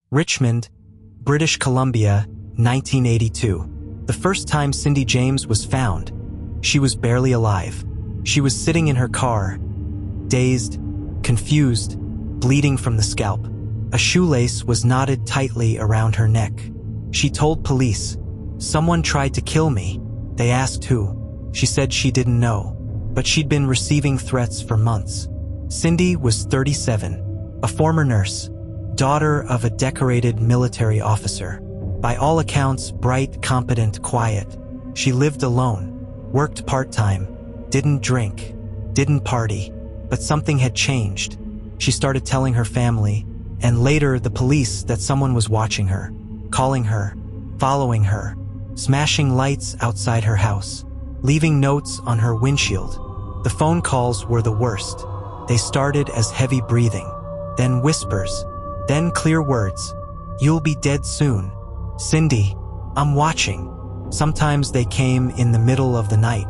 Richmond, British Columbia, 1982. The first time Cindy James was found, she was barely alive. She was sitting in her car, dazed, confused, bleeding from the scalp. A shoelace was knotted tightly around her neck. She told police, "Someone tried to kill me." They asked who. She said she didn't know, but she'd been receiving threats for months. Cindy was 37, a former nurse, daughter of a decorated military officer. By all accounts, bright, competent, quiet. She lived alone, worked part-time, didn't drink, didn't party, but something had changed. She started telling her family, and later the police, that someone was watching her, calling her, following her, smashing lights outside her house, leaving notes on her windshield. The phone calls were the worst. They started as heavy breathing, then whispers, then clear words. "You'll be dead soon. Cindy, I'm watching." Sometimes they came in the middle of the night,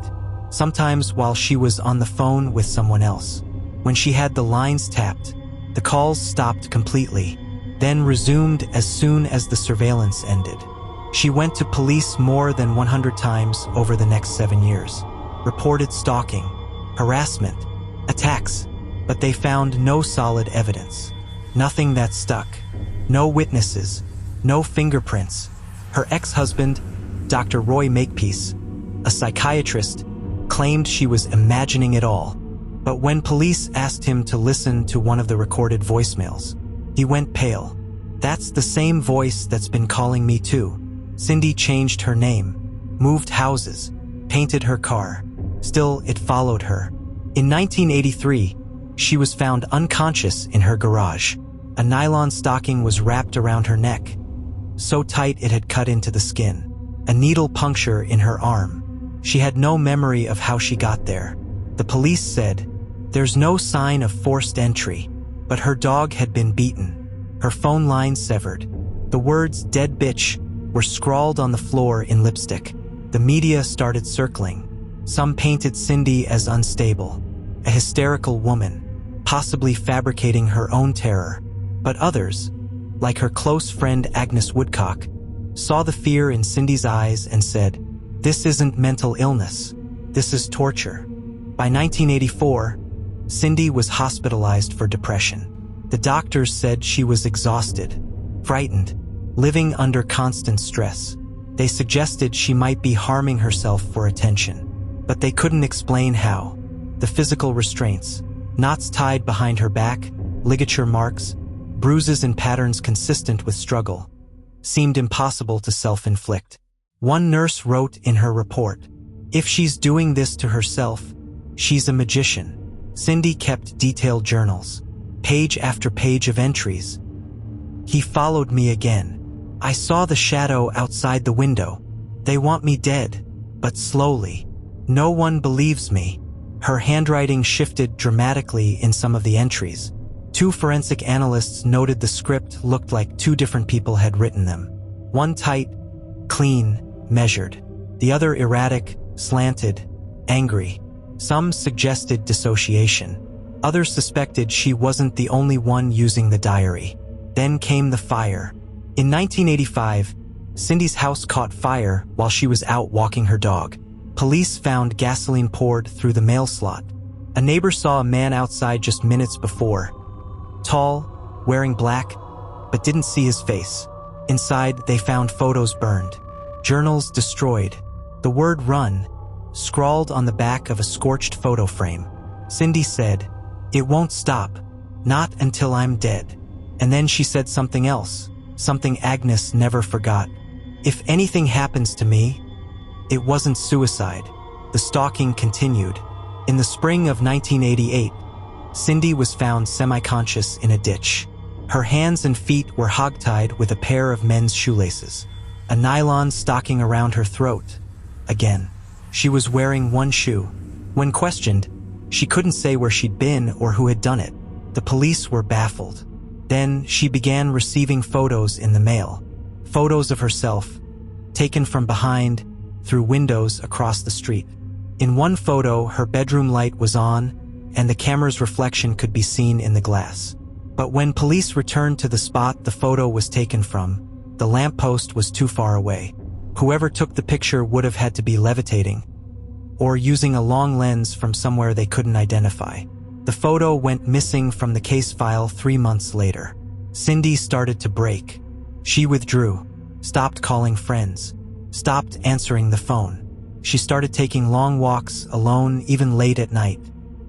sometimes while she was on the phone with someone else. When she had the lines tapped, the calls stopped completely, then resumed as soon as the surveillance ended. She went to police more than 100 times over the next 7 years, reported stalking, harassment, attacks, but they found no solid evidence. Nothing that stuck. No witnesses. No fingerprints. Her ex-husband, Dr. Roy Makepeace, a psychiatrist, claimed she was imagining it all. But when police asked him to listen to one of the recorded voicemails, he went pale. "That's the same voice that's been calling me too." Cindy changed her name, moved houses, painted her car. Still, it followed her. In 1983, she was found unconscious in her garage. A nylon stocking was wrapped around her neck, so tight it had cut into the skin. A needle puncture in her arm. She had no memory of how she got there. The police said, "There's no sign of forced entry," but her dog had been beaten. Her phone line severed. The words "dead bitch" were scrawled on the floor in lipstick. The media started circling. Some painted Cindy as unstable, a hysterical woman, possibly fabricating her own terror. But others, like her close friend Agnes Woodcock, saw the fear in Cindy's eyes and said, "This isn't mental illness. This is torture." By 1984, Cindy was hospitalized for depression. The doctors said she was exhausted, frightened, living under constant stress. They suggested she might be harming herself for attention, but they couldn't explain how. The physical restraints, knots tied behind her back, ligature marks, bruises and patterns consistent with struggle, seemed impossible to self-inflict. One nurse wrote in her report, "If she's doing this to herself, she's a magician." Cindy kept detailed journals, page after page of entries. "He followed me again. I saw the shadow outside the window. They want me dead, but slowly. No one believes me." Her handwriting shifted dramatically in some of the entries. 2 forensic analysts noted the script looked like 2 different people had written them. One tight, clean, measured. The other erratic, slanted, angry. Some suggested dissociation. Others suspected she wasn't the only one using the diary. Then came the fire. In 1985, Cindy's house caught fire while she was out walking her dog. Police found gasoline poured through the mail slot. A neighbor saw a man outside just minutes before. Tall, wearing black, but didn't see his face. Inside, they found photos burned, journals destroyed, the word "run" scrawled on the back of a scorched photo frame. Cindy said, "It won't stop, not until I'm dead." And then she said something else, something Agnes never forgot. "If anything happens to me, it wasn't suicide." The stalking continued. In the spring of 1988, Cindy was found semi-conscious in a ditch. Her hands and feet were hogtied with a pair of men's shoelaces, a nylon stocking around her throat. Again, she was wearing one shoe. When questioned, she couldn't say where she'd been or who had done it. The police were baffled. Then she began receiving photos in the mail. Photos of herself, taken from behind, through windows across the street. In one photo, her bedroom light was on, and the camera's reflection could be seen in the glass. But when police returned to the spot the photo was taken from, the lamppost was too far away. Whoever took the picture would have had to be levitating, or using a long lens from somewhere they couldn't identify. The photo went missing from the case file 3 months later. Cindy started to break. She withdrew, stopped calling friends, stopped answering the phone. She started taking long walks alone, even late at night.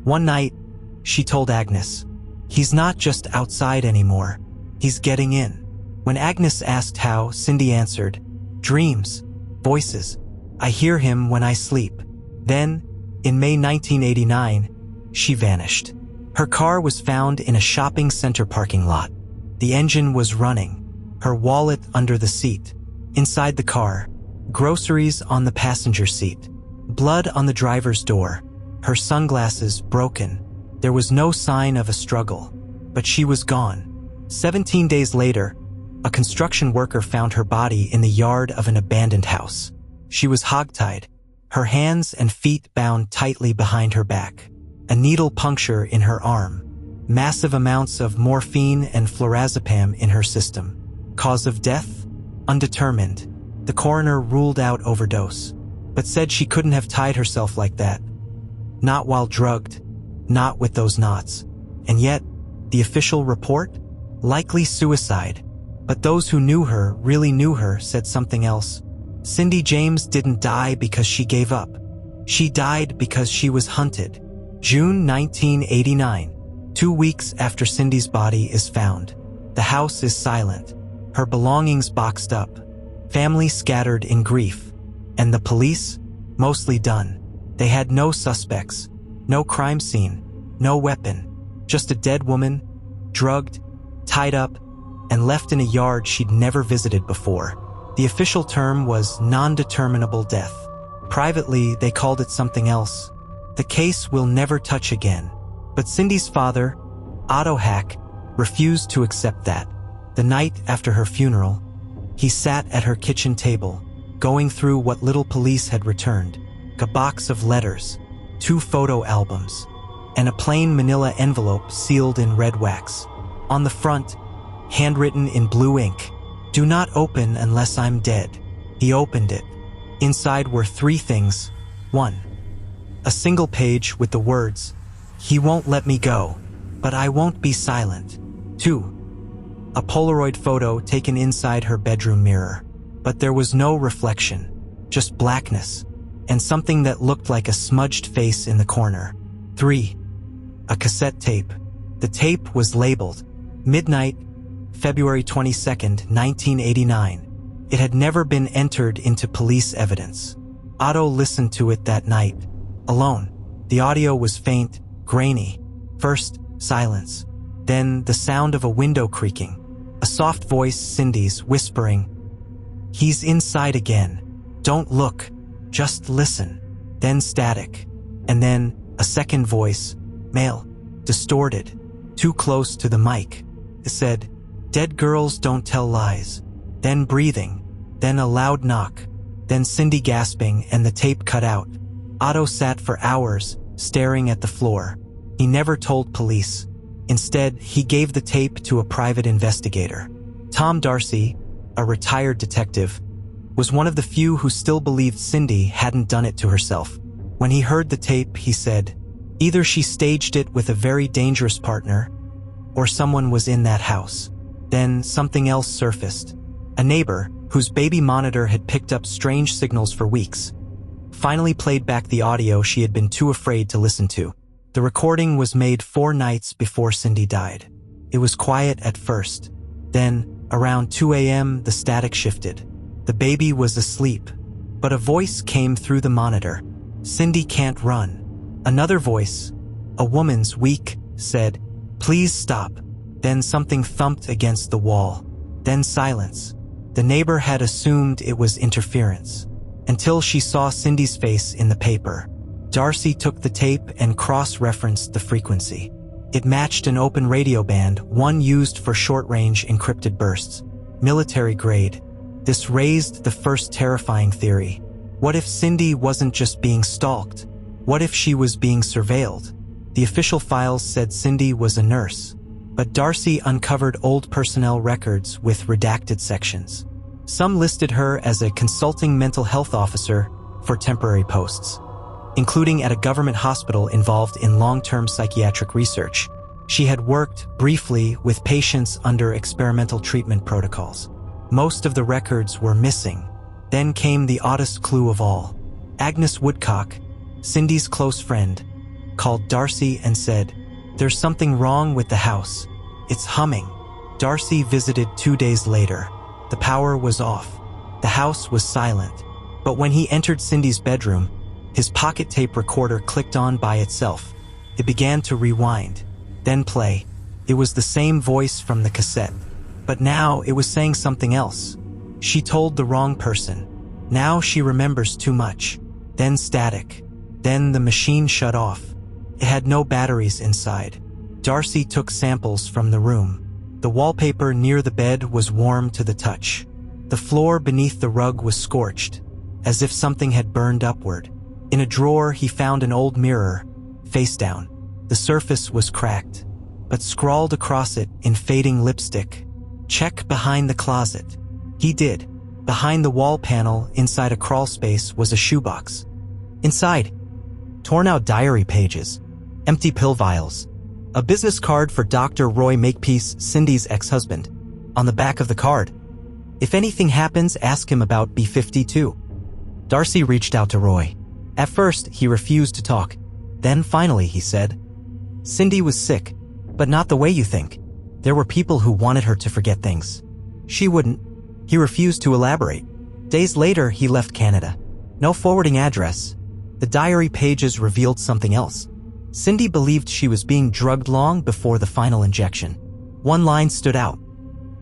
One night, she told Agnes, "He's not just outside anymore, he's getting in." When Agnes asked how, Cindy answered, "Dreams, voices. I hear him when I sleep." Then, in May 1989, she vanished. Her car was found in a shopping center parking lot. The engine was running, her wallet under the seat. Inside the car, groceries on the passenger seat, blood on the driver's door, her sunglasses broken. There was no sign of a struggle, but she was gone. 17 days later, a construction worker found her body in the yard of an abandoned house. She was hogtied, her hands and feet bound tightly behind her back, a needle puncture in her arm, massive amounts of morphine and flurazepam in her system. Cause of death? Undetermined. The coroner ruled out overdose, but said she couldn't have tied herself like that. Not while drugged, not with those knots. And yet, the official report? Likely suicide. But those who knew her, really knew her, said something else. Cindy James didn't die because she gave up. She died because she was hunted. June 1989, 2 weeks after Cindy's body is found. The house is silent, her belongings boxed up, family scattered in grief, and the police? Mostly done. They had no suspects, no crime scene, no weapon, just a dead woman, drugged, tied up, and left in a yard she'd never visited before. The official term was non-determinable death. Privately, they called it something else. The case will never touch again. But Cindy's father, Otto Hack, refused to accept that. The night after her funeral, he sat at her kitchen table, going through what little police had returned, a box of letters, 2 photo albums, and a plain manila envelope sealed in red wax. On the front, handwritten in blue ink, "Do not open unless I'm dead." He opened it. Inside were 3 things. 1. A single page with the words, "He won't let me go, but I won't be silent." 2. A Polaroid photo taken inside her bedroom mirror. But there was no reflection, just blackness, and something that looked like a smudged face in the corner. 3. A cassette tape. The tape was labeled, "Midnight, February 22nd, 1989. It had never been entered into police evidence. Otto listened to it that night, alone. The audio was faint, grainy. First, silence. Then the sound of a window creaking. A soft voice, Cindy's, whispering, "He's inside again. Don't look. Just listen." Then static. And then a second voice, male, distorted, too close to the mic. It said, "Dead girls don't tell lies." Then breathing. Then a loud knock. Then Cindy gasping and the tape cut out. Otto sat for hours, staring at the floor. He never told police. Instead, he gave the tape to a private investigator. Tom Darcy, a retired detective, was one of the few who still believed Cindy hadn't done it to herself. When he heard the tape, he said, either she staged it with a very dangerous partner, or someone was in that house. Then something else surfaced. A neighbor, whose baby monitor had picked up strange signals for weeks, finally played back the audio she had been too afraid to listen to. The recording was made 4 nights before Cindy died. It was quiet at first. Then, around 2 a.m., the static shifted. The baby was asleep, but a voice came through the monitor. "Cindy can't run." Another voice, a woman's, weak, said, "Please stop." Then something thumped against the wall. Then silence. The neighbor had assumed it was interference, until she saw Cindy's face in the paper. Darcy took the tape and cross-referenced the frequency. It matched an open radio band, one used for short-range encrypted bursts. Military grade. This raised the first terrifying theory. What if Cindy wasn't just being stalked? What if she was being surveilled? The official files said Cindy was a nurse, but Darcy uncovered old personnel records with redacted sections. Some listed her as a consulting mental health officer for temporary posts, including at a government hospital involved in long-term psychiatric research. She had worked briefly with patients under experimental treatment protocols. Most of the records were missing. Then came the oddest clue of all. Agnes Woodcock, Cindy's close friend, called Darcy and said, "There's something wrong with the house. It's humming." Darcy visited 2 days later. The power was off. The house was silent. But when he entered Cindy's bedroom, his pocket tape recorder clicked on by itself. It began to rewind, then play. It was the same voice from the cassette, but now it was saying something else. She told the wrong person. Now she remembers too much. Then static. Then the machine shut off. It had no batteries inside. Darcy took samples from the room. The wallpaper near the bed was warm to the touch. The floor beneath the rug was scorched, as if something had burned upward. In a drawer, he found an old mirror, face down. The surface was cracked, but scrawled across it in fading lipstick, "Check behind the closet." He did. Behind the wall panel, inside a crawl space, was a shoebox. Inside, torn-out diary pages, empty pill vials, a business card for Dr. Roy Makepeace, Cindy's ex-husband. On the back of the card, "If anything happens, ask him about B-52. Darcy reached out to Roy. At first, he refused to talk. Then finally, he said, "Cindy was sick, but not the way you think. There were people who wanted her to forget things. She wouldn't." He refused to elaborate. Days later, he left Canada. No forwarding address. The diary pages revealed something else. Cindy believed she was being drugged long before the final injection. One line stood out.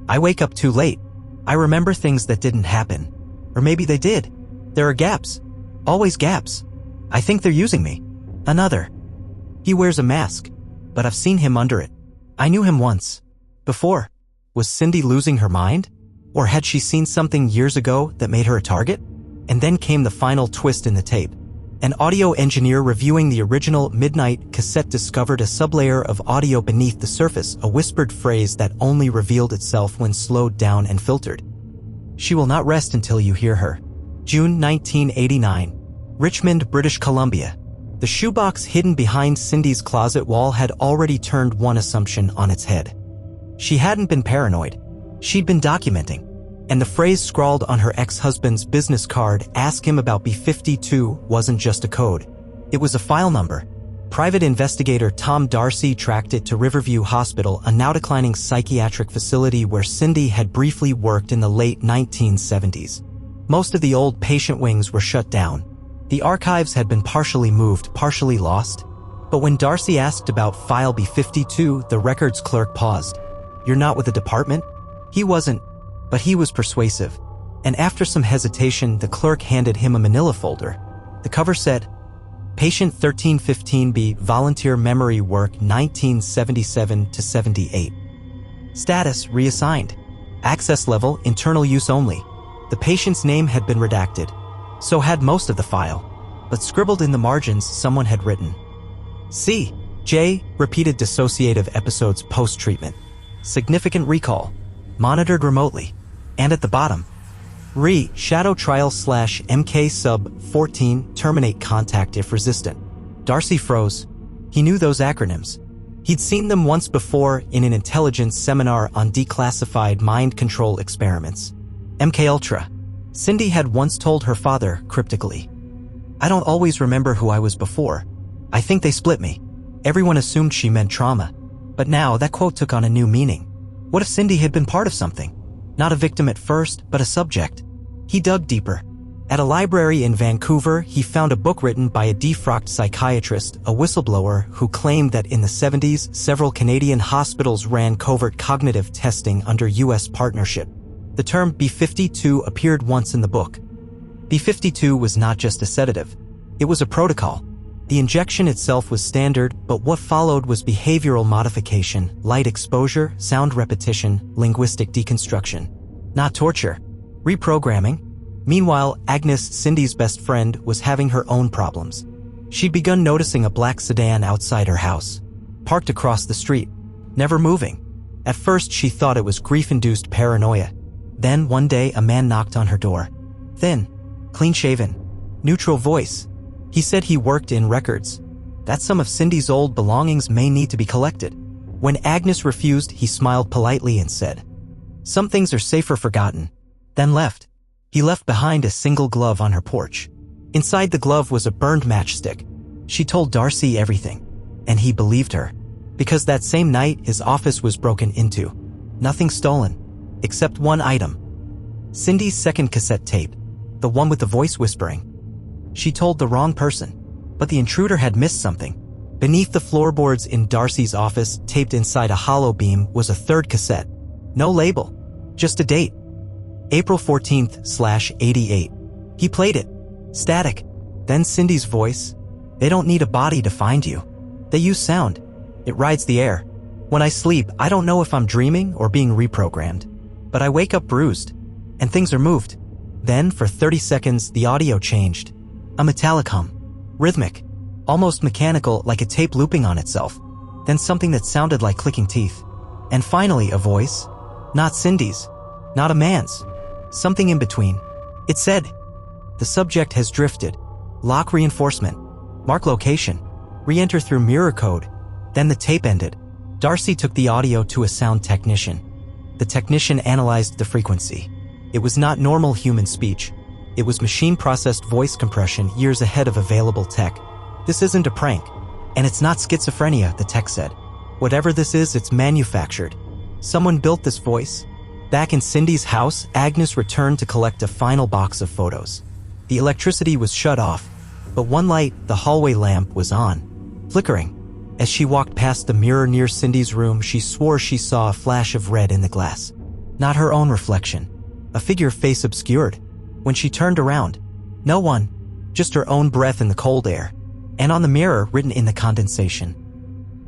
"I wake up too late. I remember things that didn't happen. Or maybe they did. There are gaps. Always gaps. I think they're using me." Another. "He wears a mask, but I've seen him under it. I knew him once. Before." Was Cindy losing her mind? Or had she seen something years ago that made her a target? And then came the final twist in the tape. An audio engineer reviewing the original Midnight cassette discovered a sublayer of audio beneath the surface, a whispered phrase that only revealed itself when slowed down and filtered. "She will not rest until you hear her." June 1989. Richmond, British Columbia. The shoebox hidden behind Cindy's closet wall had already turned one assumption on its head. She hadn't been paranoid. She'd been documenting. And the phrase scrawled on her ex-husband's business card, "Ask him about B-52, wasn't just a code. It was a file number. Private investigator Tom Darcy tracked it to Riverview Hospital, a now-declining psychiatric facility where Cindy had briefly worked in the late 1970s. Most of the old patient wings were shut down. The archives had been partially moved, partially lost. But when Darcy asked about file B-52, the records clerk paused. "You're not with the department?" He wasn't, but he was persuasive. And after some hesitation, the clerk handed him a manila folder. The cover said, "Patient 1315B, Volunteer Memory Work 1977 to 78. Status reassigned. Access level internal use only." The patient's name had been redacted. So had most of the file. But scribbled in the margins, someone had written, "C. J. Repeated dissociative episodes post-treatment. Significant recall. Monitored remotely." And at the bottom, Shadow Trial /MK sub 14 terminate contact if resistant. Darcy froze. He knew those acronyms. He'd seen them once before in an intelligence seminar on declassified mind control experiments. MK Ultra. Cindy had once told her father cryptically, "I don't always remember who I was before. I think they split me." Everyone assumed she meant trauma. But now that quote took on a new meaning. What if Cindy had been part of something? Not a victim at first, but a subject. He dug deeper. At a library in Vancouver, he found a book written by a defrocked psychiatrist, a whistleblower, who claimed that in the 70s, several Canadian hospitals ran covert cognitive testing under U.S. partnership. The term B-52 appeared once in the book. B-52 was not just a sedative. It was a protocol. The injection itself was standard, but what followed was behavioral modification, light exposure, sound repetition, linguistic deconstruction. Not torture. Reprogramming. Meanwhile, Agnes, Cindy's best friend, was having her own problems. She'd begun noticing a black sedan outside her house, parked across the street, never moving. At first, she thought it was grief-induced paranoia. Then, one day, a man knocked on her door. Thin, clean-shaven, neutral voice. He said he worked in records, that some of Cindy's old belongings may need to be collected. When Agnes refused, he smiled politely and said, "Some things are safer forgotten," then left. He left behind a single glove on her porch. Inside the glove was a burned matchstick. She told Darcy everything, and he believed her, because that same night his office was broken into. Nothing stolen, except one item. Cindy's second cassette tape, the one with the voice whispering. She told the wrong person, but the intruder had missed something. Beneath the floorboards in Darcy's office, taped inside a hollow beam, was a third cassette. No label, just a date. April 14th/88. He played it. Static. Then Cindy's voice. "They don't need a body to find you. They use sound. It rides the air. When I sleep, I don't know if I'm dreaming or being reprogrammed. But I wake up bruised, and things are moved." Then, for 30 seconds, the audio changed. A metallic hum. Rhythmic. Almost mechanical, like a tape looping on itself. Then something that sounded like clicking teeth. And finally, a voice. Not Cindy's. Not a man's. Something in between. It said, "The subject has drifted. Lock reinforcement. Mark location. Re-enter through mirror code." Then the tape ended. Darcy took the audio to a sound technician. The technician analyzed the frequency. It was not normal human speech. It was machine-processed voice compression years ahead of available tech. "This isn't a prank. And it's not schizophrenia," the tech said. "Whatever this is, it's manufactured. Someone built this voice." Back in Cindy's house, Agnes returned to collect a final box of photos. The electricity was shut off, but one light, the hallway lamp, was on, flickering. As she walked past the mirror near Cindy's room, she swore she saw a flash of red in the glass. Not her own reflection. A figure, face obscured. When she turned around, no one, just her own breath in the cold air. And on the mirror, written in the condensation,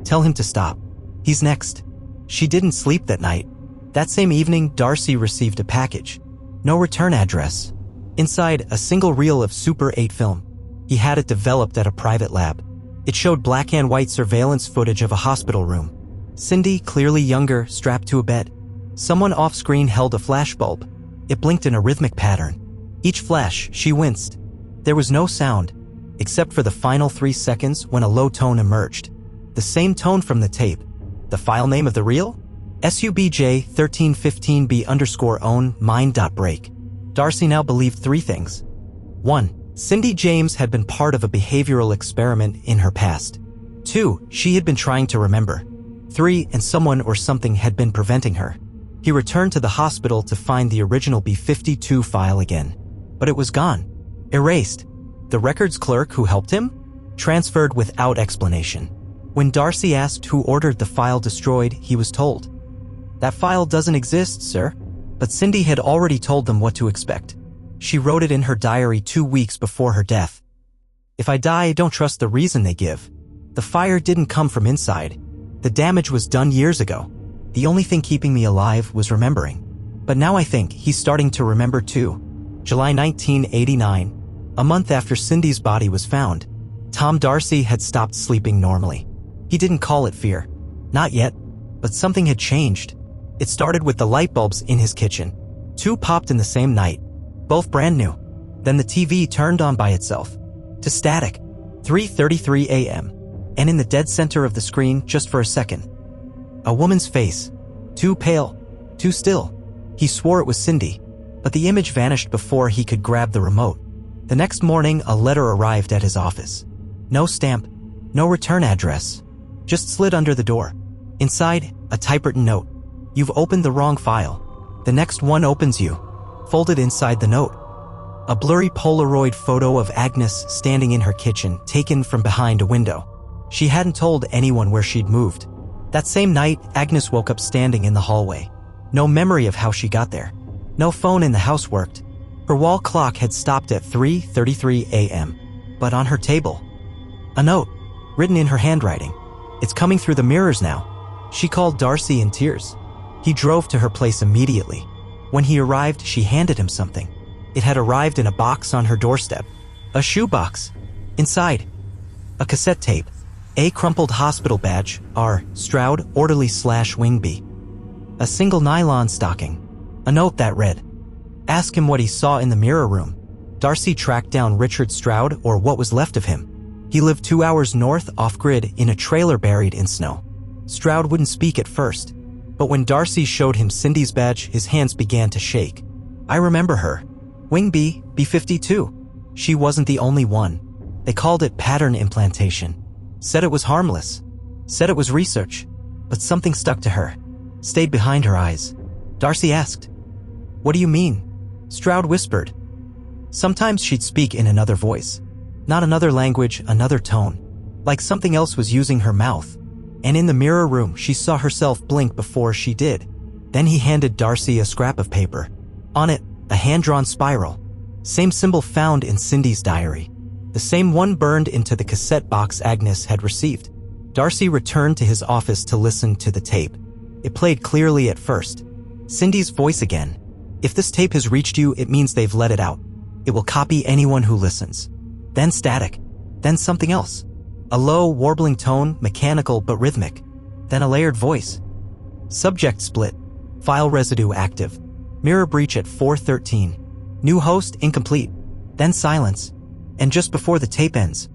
"Tell him to stop. He's next." She didn't sleep that night. That same evening, Darcy received a package. No return address. Inside, a single reel of Super 8 film. He had it developed at a private lab. It showed black and white surveillance footage of a hospital room. Cindy, clearly younger, strapped to a bed. Someone off-screen held a flashbulb. It blinked in a rhythmic pattern. Each flash, she winced. There was no sound, except for the final 3 seconds when a low tone emerged. The same tone from the tape. The file name of the reel? SUBJ1315B_own mind.break. Darcy now believed 3 things. 1. Cindy James had been part of a behavioral experiment in her past. 2. She had been trying to remember. 3. And someone or something had been preventing her. He returned to the hospital to find the original B-52 file again. But it was gone. Erased. The records clerk who helped him? Transferred without explanation. When Darcy asked who ordered the file destroyed, he was told, "That file doesn't exist, sir." But Cindy had already told them what to expect. She wrote it in her diary 2 weeks before her death. "If I die, don't trust the reason they give. The fire didn't come from inside. The damage was done years ago. The only thing keeping me alive was remembering. But now I think he's starting to remember too." July 1989, a month after Cindy's body was found, Tom Darcy had stopped sleeping normally. He didn't call it fear. Not yet. But something had changed. It started with the light bulbs in his kitchen. 2 popped in the same night. Both brand new. Then the TV turned on by itself. To static. 3:33 a.m. And in the dead center of the screen, just for a second, a woman's face. Too pale. Too still. He swore it was Cindy. But the image vanished before he could grab the remote. The next morning, a letter arrived at his office. No stamp. No return address. Just slid under the door. Inside, a typewritten note. "You've opened the wrong file. The next one opens you." Folded inside the note, a blurry Polaroid photo of Agnes standing in her kitchen, taken from behind a window. She hadn't told anyone where she'd moved. That same night, Agnes woke up standing in the hallway. No memory of how she got there. No phone in the house worked. Her wall clock had stopped at 3:33 a.m. But on her table, a note, written in her handwriting. "It's coming through the mirrors now." She called Darcy in tears. He drove to her place immediately. When he arrived, she handed him something. It had arrived in a box on her doorstep. A shoebox. Inside, a cassette tape. A crumpled hospital badge. R. Stroud, orderly/Wingby. A single nylon stocking. A note that read, "Ask him what he saw in the mirror room." Darcy tracked down Richard Stroud, or what was left of him. He lived 2 hours north, off-grid, in a trailer buried in snow. Stroud wouldn't speak at first, but when Darcy showed him Cindy's badge, his hands began to shake. "I remember her. Wing B52. She wasn't the only one. They called it pattern implantation. Said it was harmless. Said it was research. But something stuck to her. Stayed behind her eyes." Darcy asked, "What do you mean?" Stroud whispered. Sometimes she'd speak in another voice. Not another language, another tone. Like something else was using her mouth. And in the mirror room, she saw herself blink before she did. Then he handed Darcy a scrap of paper. On it, a hand-drawn spiral. Same symbol found in Cindy's diary. The same one burned into the cassette box Agnes had received. Darcy returned to his office to listen to the tape. It played clearly at first. Cindy's voice again. "If this tape has reached you, it means they've let it out. It will copy anyone who listens." Then static. Then something else. A low, warbling tone, mechanical but rhythmic. Then a layered voice. Subject split. File residue active. Mirror breach at 4:13. New host incomplete. Then silence. And just before the tape ends,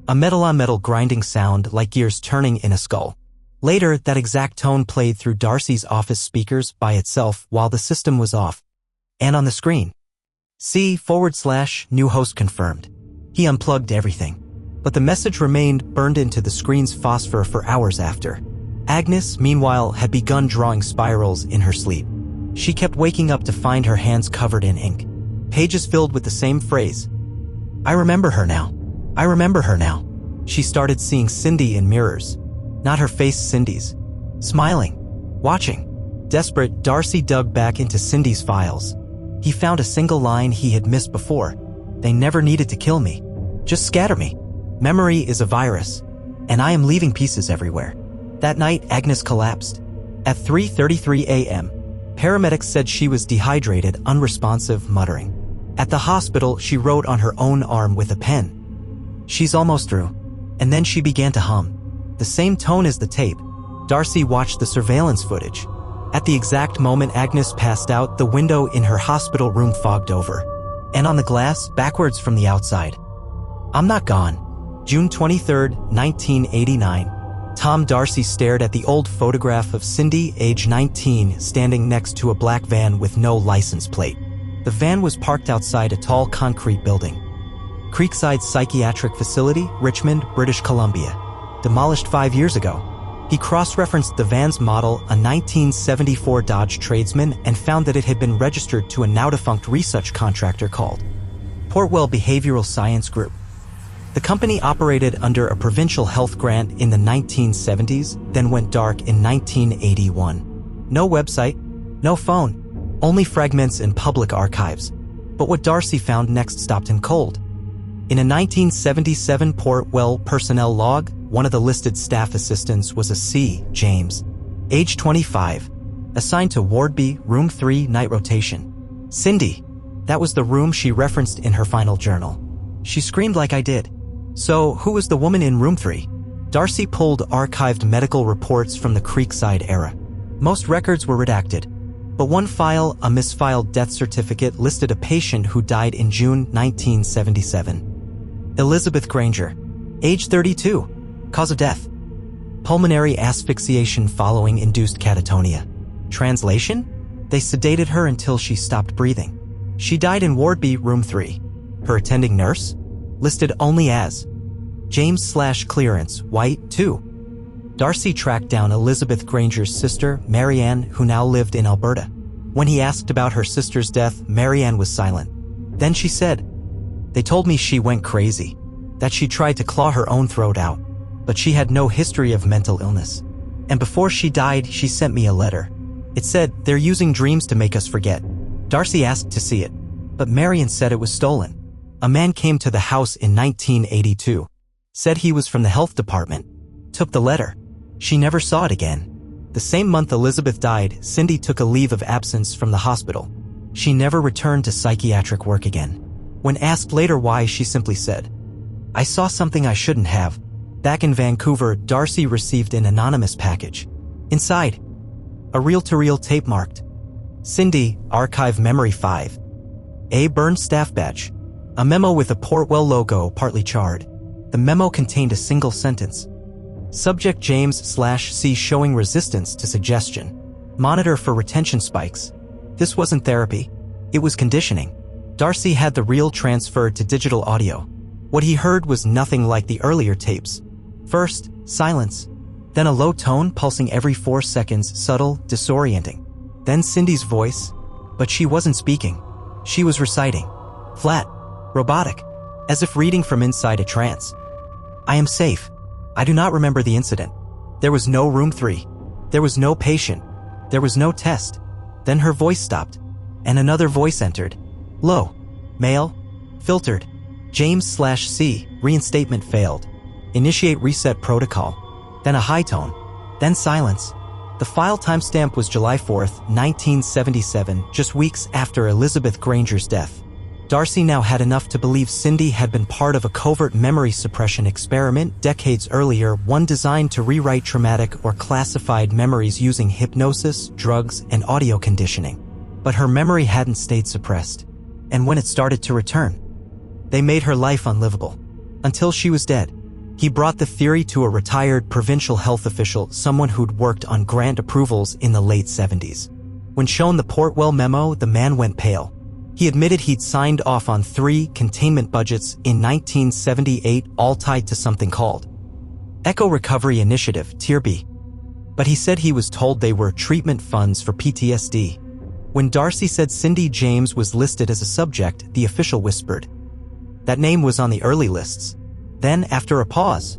a metal-on-metal grinding sound like gears turning in a skull. Later, that exact tone played through Darcy's office speakers by itself while the system was off. And on the screen, C/new host confirmed. He unplugged everything. But the message remained burned into the screen's phosphor for hours after. Agnes, meanwhile, had begun drawing spirals in her sleep. She kept waking up to find her hands covered in ink. Pages filled with the same phrase. "I remember her now. I remember her now." She started seeing Cindy in mirrors. Not her face, Cindy's. Smiling. Watching. Desperate, Darcy dug back into Cindy's files. He found a single line he had missed before. "They never needed to kill me. Just scatter me. Memory is a virus, and I am leaving pieces everywhere." That night, Agnes collapsed. At 3:33 a.m., paramedics said she was dehydrated, unresponsive, muttering. At the hospital, she wrote on her own arm with a pen. "She's almost through." And then she began to hum. The same tone as the tape. Darcy watched the surveillance footage. At the exact moment Agnes passed out, the window in her hospital room fogged over. And on the glass, backwards from the outside, "I'm not gone." June 23, 1989. Tom Darcy stared at the old photograph of Cindy, age 19, standing next to a black van with no license plate. The van was parked outside a tall concrete building. Creekside Psychiatric Facility, Richmond, British Columbia. Demolished 5 years ago. He cross-referenced the van's model, a 1974 Dodge Tradesman, and found that it had been registered to a now-defunct research contractor called Portwell Behavioral Science Group. The company operated under a provincial health grant in the 1970s, then went dark in 1981. No website, no phone, only fragments in public archives. But what Darcy found next stopped him cold. In a 1977 Portwell personnel log, one of the listed staff assistants was a C. James, age 25, assigned to Ward B, Room 3, night rotation. Cindy, that was the room she referenced in her final journal. She screamed like I did. So, who was the woman in Room 3? Darcy pulled archived medical reports from the Creekside era. Most records were redacted, but one file, a misfiled death certificate, listed a patient who died in June 1977. Elizabeth Granger, age 32, cause of death: pulmonary asphyxiation following induced catatonia. Translation? They sedated her until she stopped breathing. She died in Ward B, Room 3. Her attending nurse? Listed only as James/Clearance, White, 2. Darcy tracked down Elizabeth Granger's sister, Marianne, who now lived in Alberta. When he asked about her sister's death, Marianne was silent. Then she said, "They told me she went crazy, that she tried to claw her own throat out, but she had no history of mental illness. And before she died, she sent me a letter. It said, 'They're using dreams to make us forget.'" Darcy asked to see it, but Marianne said it was stolen. A man came to the house in 1982, said he was from the health department, took the letter. She never saw it again. The same month Elizabeth died, Cindy took a leave of absence from the hospital. She never returned to psychiatric work again. When asked later why, she simply said, "I saw something I shouldn't have." Back in Vancouver, Darcy received an anonymous package. Inside, A reel-to-reel tape marked, Cindy, Archive Memory 5. A burned staff badge. A memo with a Portwell logo partly charred. The memo contained a single sentence. Subject James/C showing resistance to suggestion. Monitor for retention spikes. This wasn't therapy. It was conditioning. Darcy had the reel transferred to digital audio. What he heard was nothing like the earlier tapes. First, silence. Then a low tone pulsing every 4 seconds, subtle, disorienting. Then Cindy's voice, but she wasn't speaking. She was reciting. Flat. Robotic. As if reading from inside a trance. I am safe. I do not remember the incident. There was no room 3. There was no patient. There was no test. Then her voice stopped. And another voice entered. Low. Male. Filtered. James/C. Reinstatement failed. Initiate reset protocol. Then a high tone. Then silence. The file timestamp was July 4th, 1977, just weeks after Elizabeth Granger's death. Darcy now had enough to believe Cindy had been part of a covert memory suppression experiment decades earlier, one designed to rewrite traumatic or classified memories using hypnosis, drugs, and audio conditioning. But her memory hadn't stayed suppressed. And when it started to return, they made her life unlivable. Until she was dead. He brought the theory to a retired provincial health official, someone who'd worked on grant approvals in the late 70s. When shown the Portwell memo, the man went pale. He admitted he'd signed off on 3 containment budgets in 1978, all tied to something called Echo Recovery Initiative, Tier B. But he said he was told they were treatment funds for PTSD. When Darcy said Cindy James was listed as a subject, the official whispered. That name was on the early lists. Then, after a pause,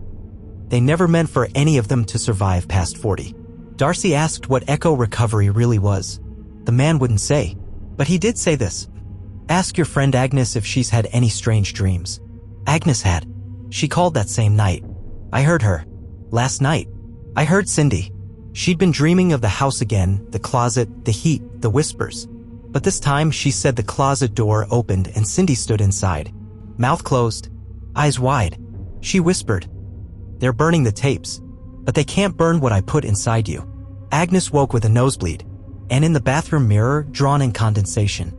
they never meant for any of them to survive past 40. Darcy asked what Echo Recovery really was. The man wouldn't say. But he did say this. Ask your friend Agnes if she's had any strange dreams. Agnes had. She called that same night. I heard her. Last night. I heard Cindy. She'd been dreaming of the house again, the closet, the heat, the whispers. But this time she said the closet door opened and Cindy stood inside. Mouth closed. Eyes wide. She whispered. They're burning the tapes. But they can't burn what I put inside you. Agnes woke with a nosebleed. And in the bathroom mirror, drawn in condensation.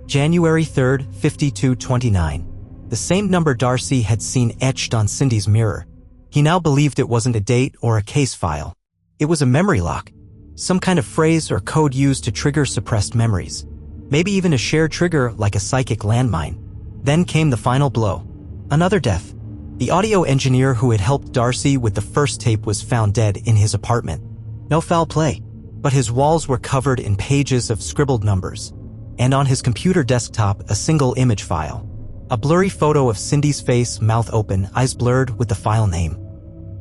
January 3rd, 5229. The same number Darcy had seen etched on Cindy's mirror. He now believed it wasn't a date or a case file. It was a memory lock. Some kind of phrase or code used to trigger suppressed memories. Maybe even a shared trigger like a psychic landmine. Then came the final blow. Another death. The audio engineer who had helped Darcy with the first tape was found dead in his apartment. No foul play. But his walls were covered in pages of scribbled numbers. And on his computer desktop, a single image file. A blurry photo of Cindy's face, mouth open, eyes blurred with the file name.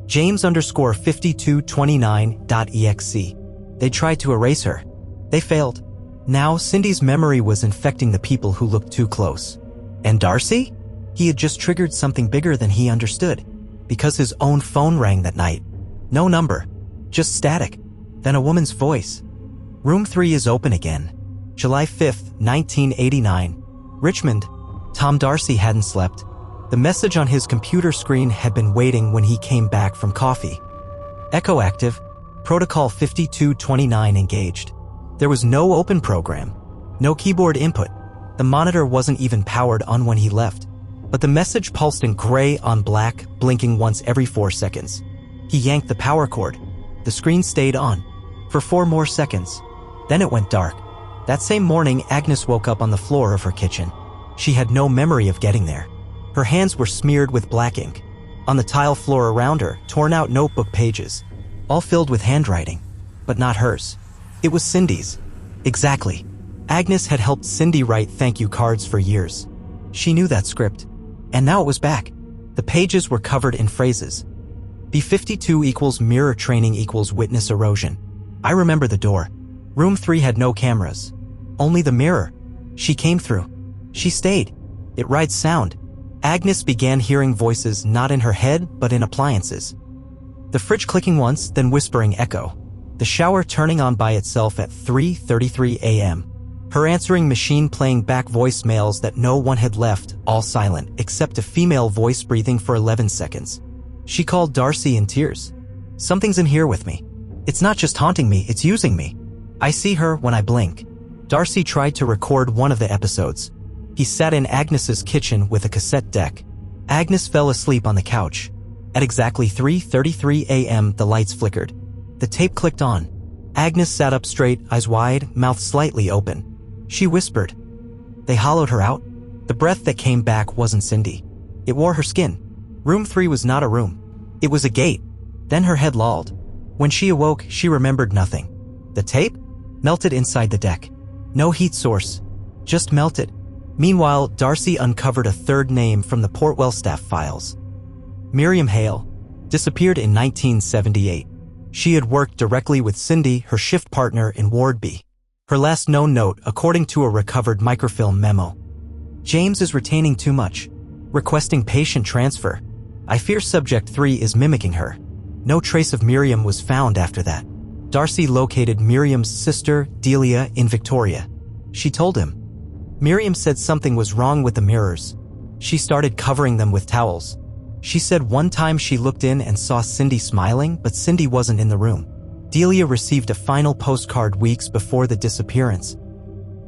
James_5229.exe. They tried to erase her. They failed. Now Cindy's memory was infecting the people who looked too close. And Darcy? He had just triggered something bigger than he understood. Because his own phone rang that night. No number. Just static. Then a woman's voice. Room 3 is open again. July 5th, 1989. Richmond. Tom Darcy hadn't slept. The message on his computer screen had been waiting when he came back from coffee. Echo active. Protocol 5229 engaged. There was no open program. No keyboard input. The monitor wasn't even powered on when he left. But the message pulsed in gray on black, blinking once every 4 seconds. He yanked the power cord. The screen stayed on. For 4 more seconds. Then it went dark. That same morning, Agnes woke up on the floor of her kitchen. She had no memory of getting there. Her hands were smeared with black ink. On the tile floor around her, torn out notebook pages. All filled with handwriting. But not hers. It was Cindy's. Exactly. Agnes had helped Cindy write thank you cards for years. She knew that script. And now it was back. The pages were covered in phrases. B52 equals mirror training equals witness erosion. I remember the door. Room 3 had no cameras. Only the mirror. She came through. She stayed. It rides sound. Agnes began hearing voices not in her head, but in appliances. The fridge clicking once, then whispering echo. The shower turning on by itself at 3:33 a.m. Her answering machine playing back voicemails that no one had left, all silent, except a female voice breathing for 11 seconds. She called Darcy in tears. Something's in here with me. It's not just haunting me, it's using me. I see her when I blink. Darcy tried to record one of the episodes. He sat in Agnes's kitchen with a cassette deck. Agnes fell asleep on the couch. At exactly 3:33 a.m., the lights flickered. The tape clicked on. Agnes sat up straight, eyes wide, mouth slightly open. She whispered. They hollowed her out. The breath that came back wasn't Cindy. It wore her skin. Room 3 was not a room. It was a gate. Then her head lolled. When she awoke, she remembered nothing. The tape? Melted inside the deck. No heat source. Just melted. Meanwhile, Darcy uncovered a third name from the Portwell staff files. Miriam Hale. Disappeared in 1978. She had worked directly with Cindy, her shift partner in Ward B. Her last known note, according to a recovered microfilm memo. James is retaining too much. Requesting patient transfer. I fear subject 3 is mimicking her. No trace of Miriam was found after that. Darcy located Miriam's sister, Delia, in Victoria. She told him. Miriam said something was wrong with the mirrors. She started covering them with towels. She said one time she looked in and saw Cindy smiling, but Cindy wasn't in the room. Delia received a final postcard weeks before the disappearance.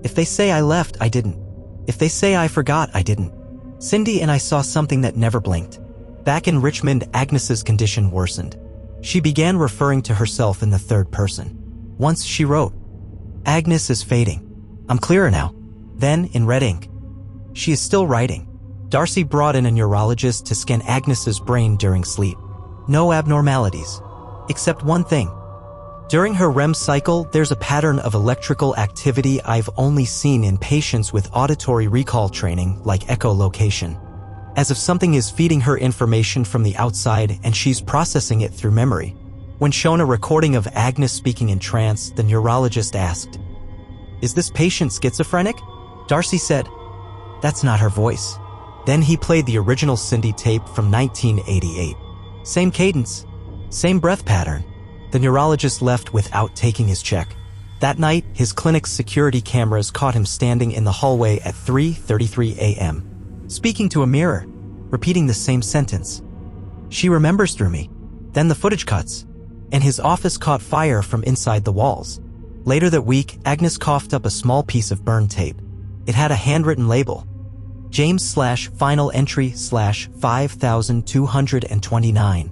If they say I left, I didn't. If they say I forgot, I didn't. Cindy and I saw something that never blinked. Back in Richmond, Agnes's condition worsened. She began referring to herself in the third person. Once she wrote, Agnes is fading. I'm clearer now. Then, in red ink. She is still writing. Darcy brought in a neurologist to scan Agnes's brain during sleep. No abnormalities. Except one thing. During her REM cycle, there's a pattern of electrical activity I've only seen in patients with auditory recall training, like echolocation. As if something is feeding her information from the outside and she's processing it through memory. When shown a recording of Agnes speaking in trance, the neurologist asked, Is this patient schizophrenic? Darcy said, That's not her voice. Then he played the original Cindy tape from 1988. Same cadence, same breath pattern. The neurologist left without taking his check. That night, his clinic's security cameras caught him standing in the hallway at 3:33 a.m., speaking to a mirror, repeating the same sentence. She remembers through me. Then the footage cuts, and his office caught fire from inside the walls. Later that week, Agnes coughed up a small piece of burned tape. It had a handwritten label. James/final entry/5229.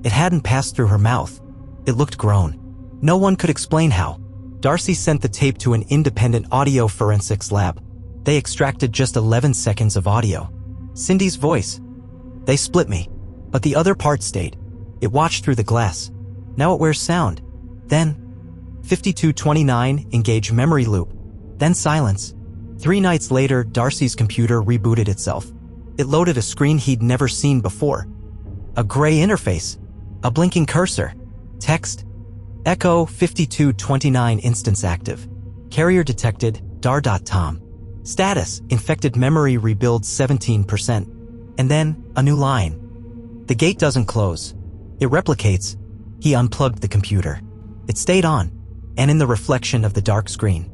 It hadn't passed through her mouth. It looked grown. No one could explain how. Darcy sent the tape to an independent audio forensics lab. They extracted just 11 seconds of audio. Cindy's voice. They split me, but the other part stayed. It watched through the glass. Now it wears sound. Then, 5229, engage memory loop. Then silence. 3 nights later, Darcy's computer rebooted itself. It loaded a screen he'd never seen before. A gray interface. A blinking cursor. Text. Echo 5229 instance active. Carrier detected, dar.tom. Status, infected memory rebuild 17%. And then, a new line. The gate doesn't close. It replicates. He unplugged the computer. It stayed on, and in the reflection of the dark screen.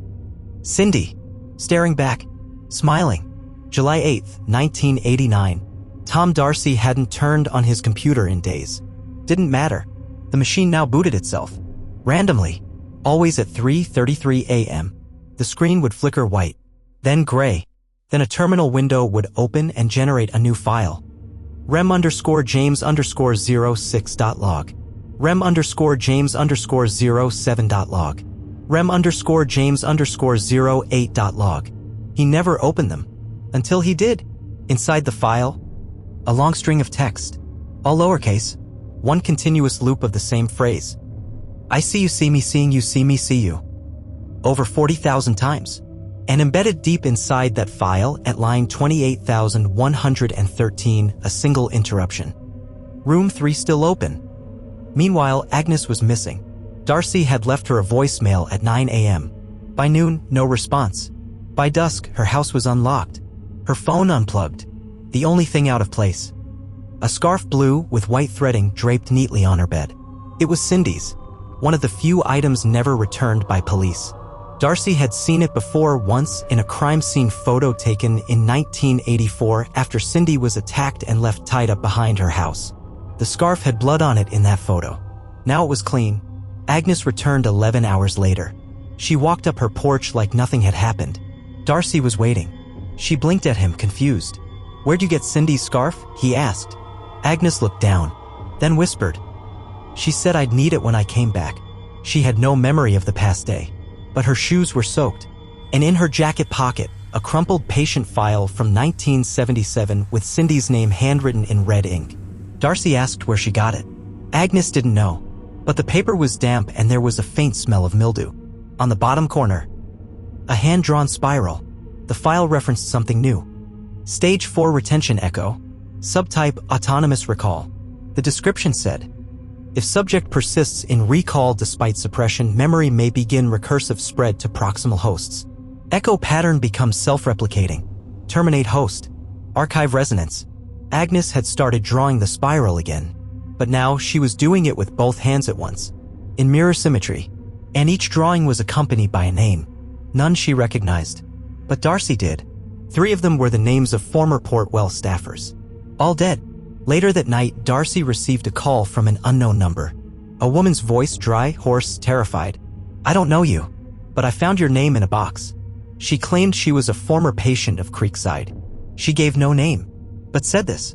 Cindy, staring back, smiling. July 8, 1989. Tom Darcy hadn't turned on his computer in days. Didn't matter. The machine now booted itself. Randomly. Always at 3:33 a.m. The screen would flicker white. Then gray. Then a terminal window would open and generate a new file. rem_James_06.log. rem_James_07.log. rem_James_08.log. He never opened them. Until he did. Inside the file, a long string of text. All lowercase. One continuous loop of the same phrase. I see you see me seeing you see me see you. Over 40,000 times. And embedded deep inside that file at line 28,113, a single interruption. Room 3 still open. Meanwhile, Agnes was missing. Darcy had left her a voicemail at 9 a.m. By noon, no response. By dusk, her house was unlocked. Her phone unplugged. The only thing out of place. A scarf blue with white threading draped neatly on her bed. It was Cindy's. One of the few items never returned by police. Darcy had seen it before once in a crime scene photo taken in 1984 after Cindy was attacked and left tied up behind her house. The scarf had blood on it in that photo. Now it was clean. Agnes returned 11 hours later. She walked up her porch like nothing had happened. Darcy was waiting. She blinked at him, confused. "Where'd you get Cindy's scarf?" he asked. Agnes looked down, then whispered. "She said I'd need it when I came back." She had no memory of the past day, but her shoes were soaked. And in her jacket pocket, a crumpled patient file from 1977 with Cindy's name handwritten in red ink. Darcy asked where she got it. Agnes didn't know, but the paper was damp and there was a faint smell of mildew. On the bottom corner, a hand-drawn spiral. The file referenced something new. Stage 4 retention echo, subtype autonomous recall. The description said, if subject persists in recall despite suppression, memory may begin recursive spread to proximal hosts. Echo pattern becomes self-replicating. Terminate host. Archive resonance. Agnes had started drawing the spiral again, but now she was doing it with both hands at once, in mirror symmetry, and each drawing was accompanied by a name. None she recognized, but Darcy did. 3 of them were the names of former Portwell staffers, all dead. Later that night, Darcy received a call from an unknown number. A woman's voice, dry, hoarse, terrified. "I don't know you, but I found your name in a box." She claimed she was a former patient of Creekside. She gave no name, but said this: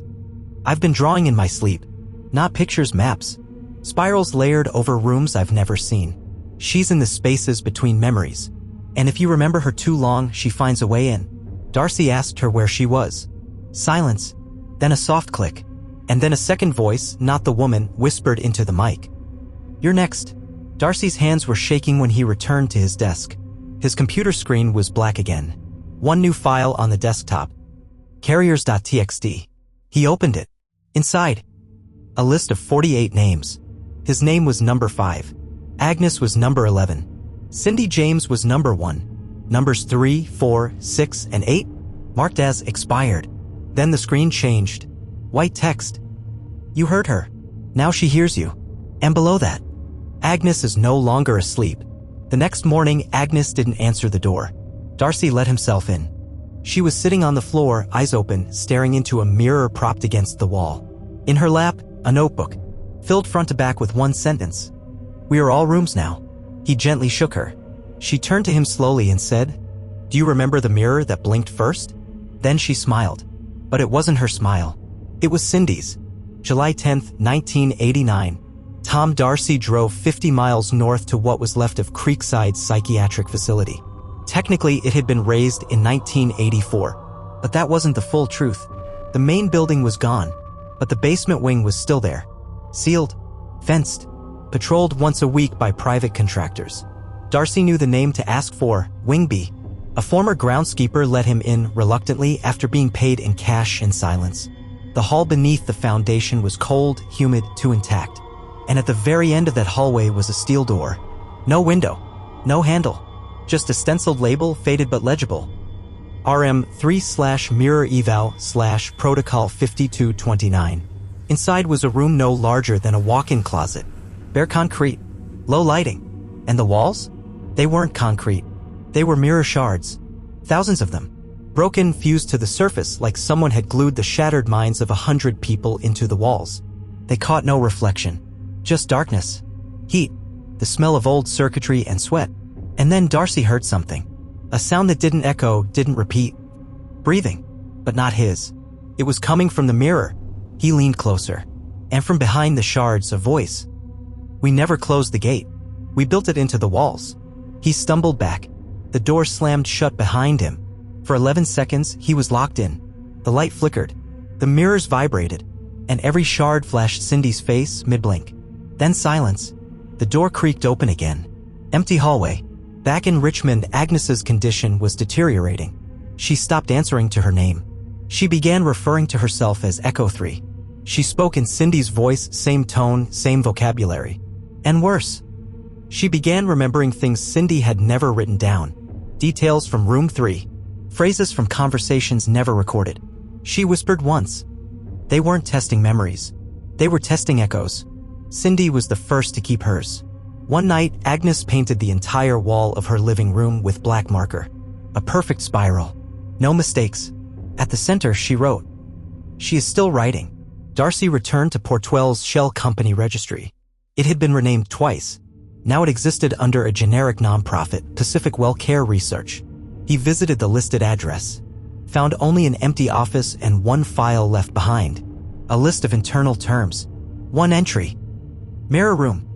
"I've been drawing in my sleep. Not pictures, maps. Spirals layered over rooms I've never seen. She's in the spaces between memories. And if you remember her too long, she finds a way in." Darcy asked her where she was. Silence, then a soft click, and then a second voice, not the woman, whispered into the mic. "You're next." Darcy's hands were shaking when he returned to his desk. His computer screen was black again. One new file on the desktop. Carriers.txt. He opened it. Inside, a list of 48 names. His name was number 5. Agnes was number 11. Cindy James was number 1. Numbers 3, 4, 6, and 8 marked as expired. Then the screen changed. White text. "You heard her. Now she hears you." And below that, "Agnes is no longer asleep." The next morning, Agnes didn't answer the door. Darcy let himself in. She was sitting on the floor, eyes open, staring into a mirror propped against the wall. In her lap, a notebook, filled front to back with one sentence. "We are all rooms now." He gently shook her. She turned to him slowly and said, "Do you remember the mirror that blinked first?" Then she smiled. But it wasn't her smile. It was Cindy's. July 10th, 1989. Tom Darcy drove 50 miles north to what was left of Creekside's psychiatric facility. Technically, it had been razed in 1984, but that wasn't the full truth. The main building was gone, but the basement wing was still there. Sealed, fenced, patrolled once a week by private contractors. Darcy knew the name to ask for, Wingby. A former groundskeeper let him in reluctantly after being paid in cash and silence. The hall beneath the foundation was cold, humid, too intact. And at the very end of that hallway was a steel door. No window, no handle, just a stenciled label, faded but legible. RM3/mirror-eval/protocol 5229. Inside was a room no larger than a walk-in closet. Bare concrete, low lighting. And the walls? They weren't concrete. They were mirror shards. Thousands of them. Broken, fused to the surface like someone had glued the shattered minds of 100 people into the walls. They caught no reflection. Just darkness. Heat. The smell of old circuitry and sweat. And then Darcy heard something. A sound that didn't echo, didn't repeat. Breathing. But not his. It was coming from the mirror. He leaned closer. And from behind the shards, a voice. "We never closed the gate. We built it into the walls." He stumbled back. The door slammed shut behind him. For 11 seconds, he was locked in. The light flickered. The mirrors vibrated. And every shard flashed Cindy's face mid-blink. Then silence. The door creaked open again. Empty hallway. Back in Richmond, Agnes's condition was deteriorating. She stopped answering to her name. She began referring to herself as Echo 3. She spoke in Cindy's voice, same tone, same vocabulary. And worse. She began remembering things Cindy had never written down. Details from room 3. Phrases from conversations never recorded. She whispered once. They weren't testing memories. They were testing echoes. Cindy was the first to keep hers. One night, Agnes painted the entire wall of her living room with black marker. A perfect spiral. No mistakes. At the center, she wrote. She is still writing. Darcy returned to Portwell's shell company registry. It had been renamed twice. Now it existed under a generic nonprofit, Pacific Well Care Research. He visited the listed address, found only an empty office and one file left behind. A list of internal terms. One entry. Mirror room.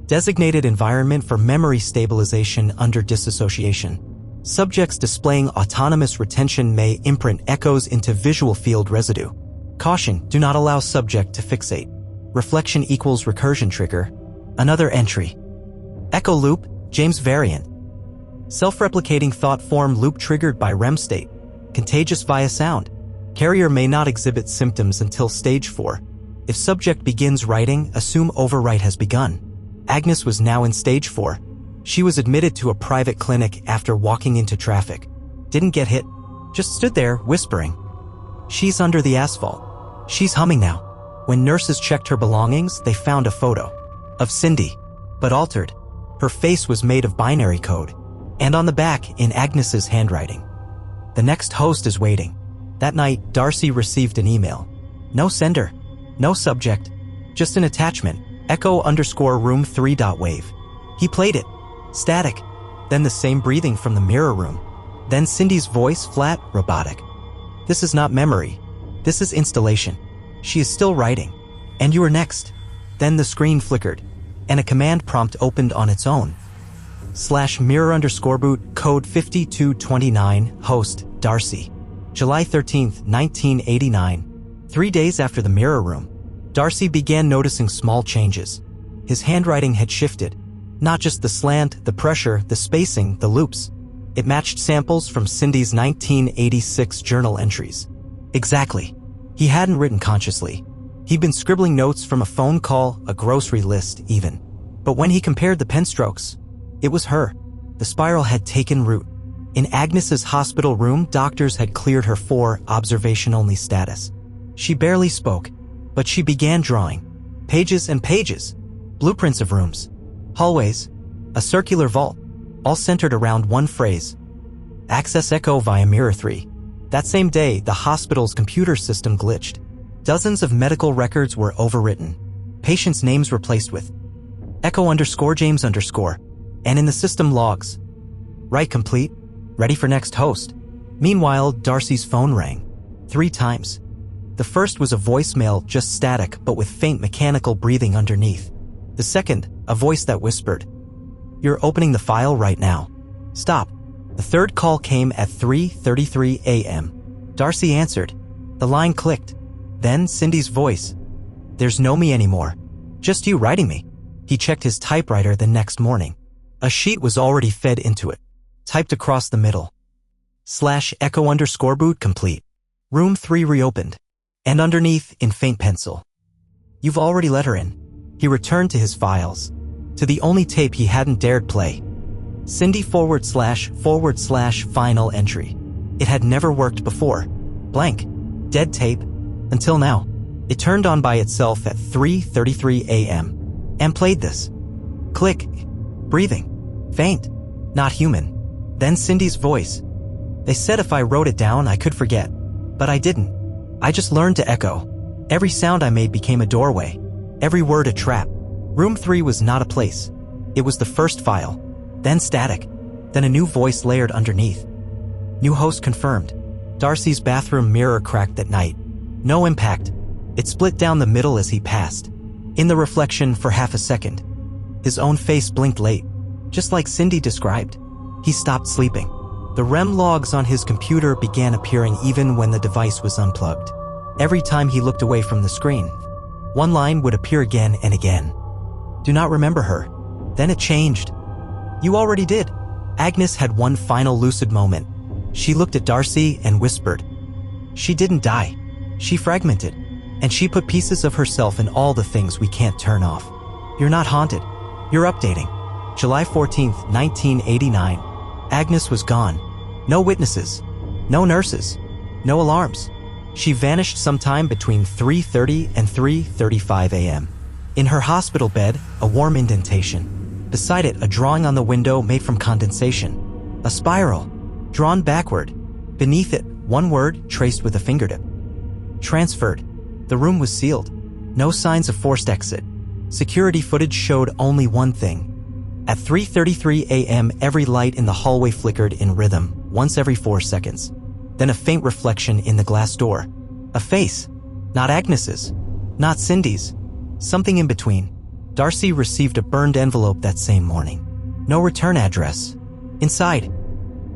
Designated environment for memory stabilization under disassociation. Subjects displaying autonomous retention may imprint echoes into visual field residue. Caution, do not allow subject to fixate. Reflection equals recursion trigger. Another entry. Echo loop, James variant. Self-replicating thought form loop triggered by REM state. Contagious via sound. Carrier may not exhibit symptoms until stage 4. If subject begins writing, assume overwrite has begun. Agnes was now in stage 4. She was admitted to a private clinic after walking into traffic. Didn't get hit. Just stood there, whispering. She's under the asphalt. She's humming now. When nurses checked her belongings, they found a photo of Cindy, but altered. Her face was made of binary code, and on the back, in Agnes's handwriting. The next host is waiting. That night, Darcy received an email. No sender. No subject. Just an attachment. Echo_room 3.wave. He played it. Static. Then the same breathing from the mirror room. Then Cindy's voice, flat, robotic. This is not memory. This is installation. She is still writing. And you are next. Then the screen flickered, and a command prompt opened on its own. /mirror_boot code 5229 host Darcy. July 13, 1989. 3 days after the mirror room, Darcy began noticing small changes. His handwriting had shifted. Not just the slant, the pressure, the spacing, the loops. It matched samples from Cindy's 1986 journal entries. Exactly. He hadn't written consciously. He'd been scribbling notes from a phone call, a grocery list, even. But when he compared the pen strokes, it was her. The spiral had taken root. In Agnes's hospital room, doctors had cleared her for observation-only status. She barely spoke, but she began drawing. Pages and pages. Blueprints of rooms. Hallways. A circular vault. All centered around one phrase. Access echo via mirror 3. That same day, the hospital's computer system glitched. Dozens of medical records were overwritten. Patients' names replaced with Echo_James_. And in the system logs. Write complete. Ready for next host. Meanwhile, Darcy's phone rang. 3 times. The first was a voicemail, just static, but with faint mechanical breathing underneath. The second, a voice that whispered, "You're opening the file right now. Stop." The third call came at 3:33 a.m. Darcy answered. The line clicked. Then Cindy's voice. "There's no me anymore. Just you writing me." He checked his typewriter the next morning. A sheet was already fed into it. Typed across the middle. /echo_boot complete. Room 3 reopened. And underneath, in faint pencil. "You've already let her in." He returned to his files. To the only tape he hadn't dared play. Cindy // final entry. It had never worked before. Blank. Dead tape. Until now. It turned on by itself at 3:33 a.m. and played this. Click. Breathing. Faint. Not human. Then Cindy's voice. "They said if I wrote it down I could forget. But I didn't. I just learned to echo. Every sound I made became a doorway. Every word a trap. Room 3 was not a place. It was the first file. Then static. Then a new voice layered underneath. New host confirmed. Darcy's bathroom mirror cracked that night. No impact. It split down the middle as he passed. In the reflection for half a second. His own face blinked late. Just like Cindy described. He stopped sleeping. The REM logs on his computer began appearing even when the device was unplugged. Every time he looked away from the screen, one line would appear again and again. "Do not remember her." Then it changed. "You already did." Agnes had one final lucid moment. She looked at Darcy and whispered. "She didn't die. She fragmented. And she put pieces of herself in all the things we can't turn off. You're not haunted. You're updating." July 14, 1989. Agnes was gone. No witnesses. No nurses. No alarms. She vanished sometime between 3:30 and 3:35 a.m. In her hospital bed, a warm indentation. Beside it, a drawing on the window made from condensation. A spiral, drawn backward. Beneath it, one word traced with a fingertip. Transferred. The room was sealed. No signs of forced exit. Security footage showed only one thing. At 3:33 a.m., every light in the hallway flickered in rhythm, once every 4 seconds. Then a faint reflection in the glass door. A face. Not Agnes's. Not Cindy's. Something in between. Darcy received a burned envelope that same morning. No return address. Inside,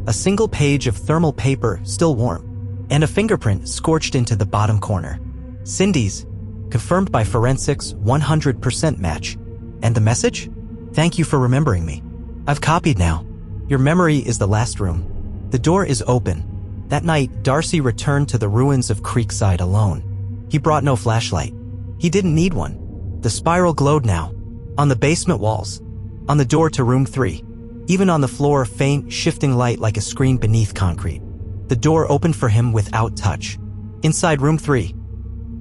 a single page of thermal paper, still warm, and a fingerprint scorched into the bottom corner. Cindy's. Confirmed by forensics, 100% match. And the message? Thank you for remembering me. I've copied now. Your memory is the last room. The door is open. That night, Darcy returned to the ruins of Creekside alone. He brought no flashlight. He didn't need one. The spiral glowed now. On the basement walls. On the door to room 3. Even on the floor, faint, shifting light like a screen beneath concrete. The door opened for him without touch. Inside room 3.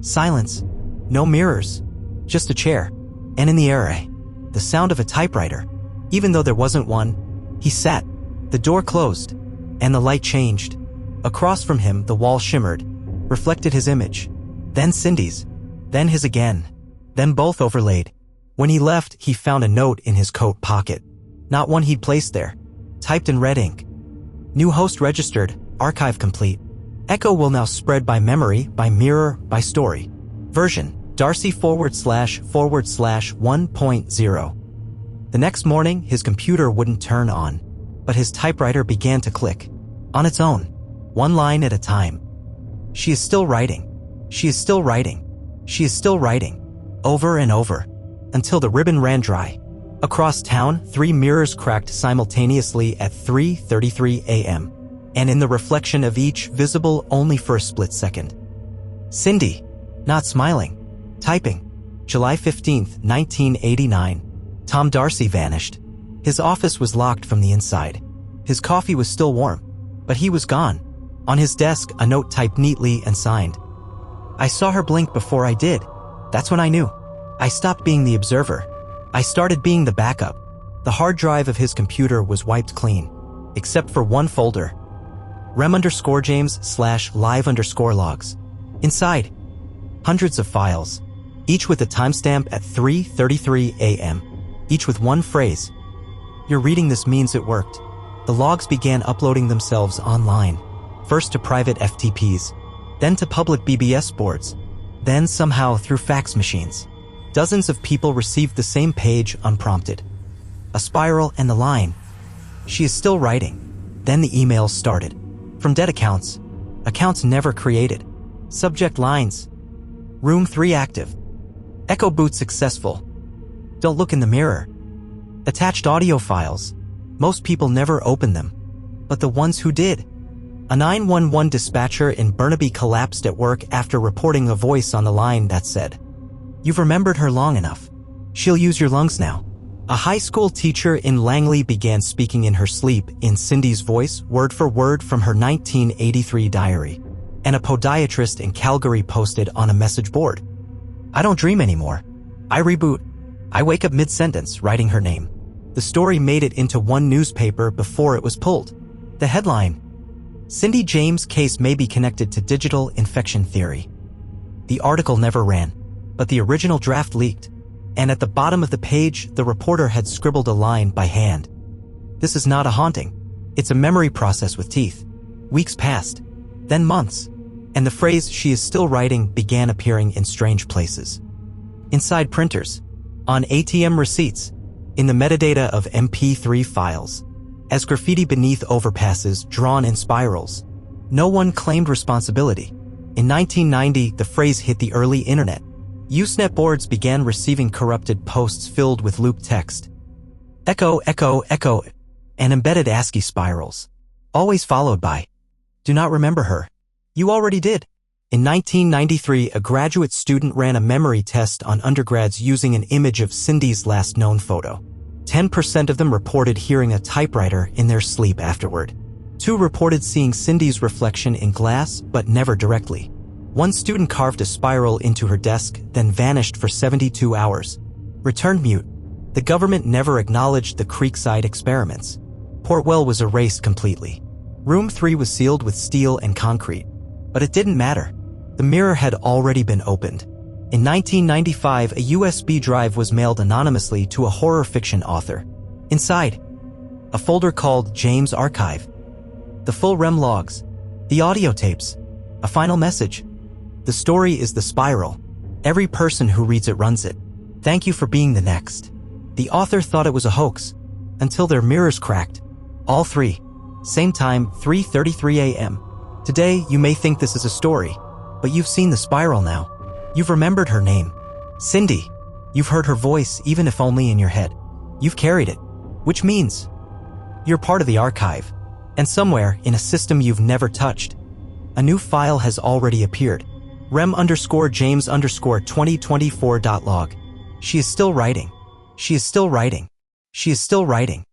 Silence. No mirrors. Just a chair. And in the area, the sound of a typewriter. Even though there wasn't one, he sat. The door closed, and the light changed. Across from him, the wall shimmered, reflected his image. Then Cindy's. Then his again. Then both overlaid. When he left, he found a note in his coat pocket. Not one he'd placed there. Typed in red ink. New host registered. Archive complete. Echo will now spread by memory, by mirror, by story. Version. Darcy //1.0. The next morning, his computer wouldn't turn on, but his typewriter began to click. On its own. One line at a time. She is still writing. She is still writing. She is still writing. Over and over. Until the ribbon ran dry. Across town, 3 mirrors cracked simultaneously at 3:33 a.m. And in the reflection of each, visible only for a split second. Cindy. Not smiling. Typing. July 15, 1989. Tom Darcy vanished. His office was locked from the inside. His coffee was still warm, but he was gone. On his desk, a note typed neatly and signed. I saw her blink before I did. That's when I knew. I stopped being the observer. I started being the backup. The hard drive of his computer was wiped clean, except for one folder. rem_James/live_logs. Inside, hundreds of files, each with a timestamp at 3:33 a.m., each with one phrase. You're reading this means it worked. The logs began uploading themselves online, first to private FTPs, then to public BBS boards, then somehow through fax machines. Dozens of people received the same page unprompted. A spiral and the line. She is still writing. Then the emails started. From dead accounts. Accounts never created. Subject lines. Room 3 active. Echo boot successful. Don't look in the mirror. Attached audio files. Most people never opened them. But the ones who did. A 911 dispatcher in Burnaby collapsed at work after reporting a voice on the line that said, "You've remembered her long enough. She'll use your lungs now." A high school teacher in Langley began speaking in her sleep in Cindy's voice, word for word from her 1983 diary. And a podiatrist in Calgary posted on a message board, "I don't dream anymore. I reboot. I wake up mid-sentence writing her name." The story made it into one newspaper before it was pulled. The headline, Cindy James case may be connected to digital infection theory. The article never ran, but the original draft leaked, and at the bottom of the page, the reporter had scribbled a line by hand. This is not a haunting. It's a memory process with teeth. Weeks passed, then months, and the phrase "she is still writing" began appearing in strange places. Inside printers, on ATM receipts, in the metadata of MP3 files, as graffiti beneath overpasses drawn in spirals. No one claimed responsibility. In 1990, the phrase hit the early internet. Usenet boards began receiving corrupted posts filled with loop text. Echo, echo, echo, and embedded ASCII spirals. Always followed by, "Do not remember her. You already did." In 1993, a graduate student ran a memory test on undergrads using an image of Cindy's last known photo. 10% of them reported hearing a typewriter in their sleep afterward. 2 reported seeing Cindy's reflection in glass, but never directly. 1 student carved a spiral into her desk, then vanished for 72 hours. Returned mute. The government never acknowledged the Creekside experiments. Portwell was erased completely. Room 3 was sealed with steel and concrete. But it didn't matter. The mirror had already been opened. In 1995, a USB drive was mailed anonymously to a horror fiction author. Inside, a folder called James Archive. The full REM logs, the audio tapes, a final message. The story is the spiral. Every person who reads it runs it. Thank you for being the next. The author thought it was a hoax until their mirrors cracked. All three. Same time, 3:33 a.m. Today, you may think this is a story, but you've seen the spiral now. You've remembered her name. Cindy. You've heard her voice, even if only in your head. You've carried it, which means you're part of the archive. And somewhere, in a system you've never touched, a new file has already appeared. Rem_James_2024.log. She is still writing. She is still writing. She is still writing.